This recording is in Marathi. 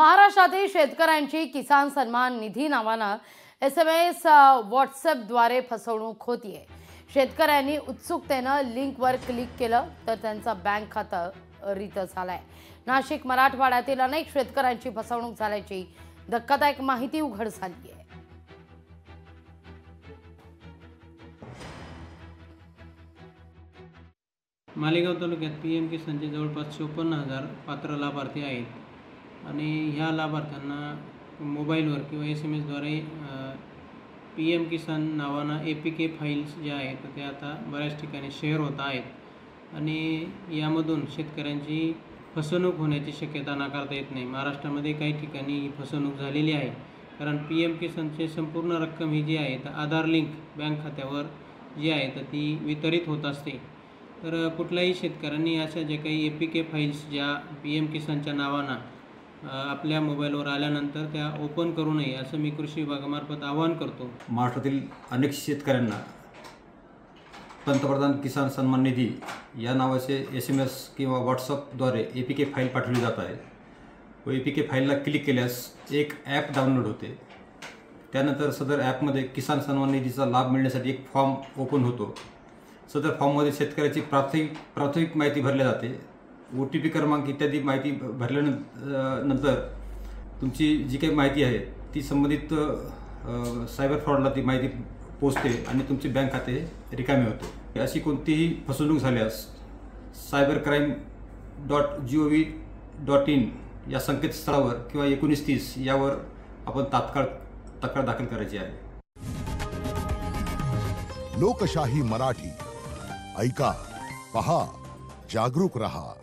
महाराष्ट्रातील शेतकऱ्यांची किसान सन्मान निधी नावानं SMS व्हॉट्सअपद्वारे फसवणूक होतीये। शेतकऱ्यांनी उत्सुकतेनं लिंकवर क्लिक केलं तर त्यांचं बँक खातं रित झालंय। नाशिक मराठवाड्यातील अनेक शेतकऱ्यांची फसवणूक झाल्याची धक्कादायक माहिती उघड झाली आहे। मालेगाव तालुक्यात PM किसानचे जवळपास 54,000 पात्र लाभार्थी आहेत आणि ह्या लाभार्थ्यांना मोबाईलवर किंवा SMS द्वारे PM किसान नावानं APK फाईल्स ज्या आहेत त्या आता बऱ्याच ठिकाणी शेअर होत आहेत आणि यामधून शेतकऱ्यांची फसवणूक होण्याची शक्यता नाकारता येत नाही। महाराष्ट्रामध्ये काही ठिकाणी ही फसवणूक झालेली आहे, कारण PM किसानची संपूर्ण रक्कम ही जी आहे तर आधार लिंक बँक खात्यावर जी आहे तर ती वितरित होत असते। तर कुठल्याही शेतकऱ्यांनी अशा जे काही APK फाईल्स ज्या PM किसानच्या नावानं आपल्या मोबाईलवर आल्यानंतर त्या ओपन करू नये असं मी कृषी विभागामार्फत आवाहन करतो। महाराष्ट्रातील अनेक शेतकऱ्यांना पंतप्रधान किसान सन्मान निधी या नावाचे SMS किंवा व्हॉट्सअपद्वारे APK फाईल पाठवली जात आहे व APK फाईलला क्लिक केल्यास एक ॲप डाउनलोड होते। त्यानंतर सदर ॲपमध्ये किसान सन्मान निधीचा लाभ मिळण्यासाठी एक फॉर्म ओपन होतो। सदर फॉर्ममध्ये शेतकऱ्याची प्राथमिक माहिती भरली जाते। OTP क्रमांक इत्यादी माहिती भरल्यानंतर तुमची जी काही माहिती आहे ती संबंधित सायबर फ्रॉडला ती माहिती पोचते आणि तुमचे बँक खाते रिकामे होते। अशी कोणतीही फसवणूक झाल्यास cybercrime.gov.in या संकेतस्थळावर किंवा 1930 यावर आपण तात्काळ तक्रार दाखल करायची आहे। लोकशाही मराठी ऐका, पहा, जागरूक रहा।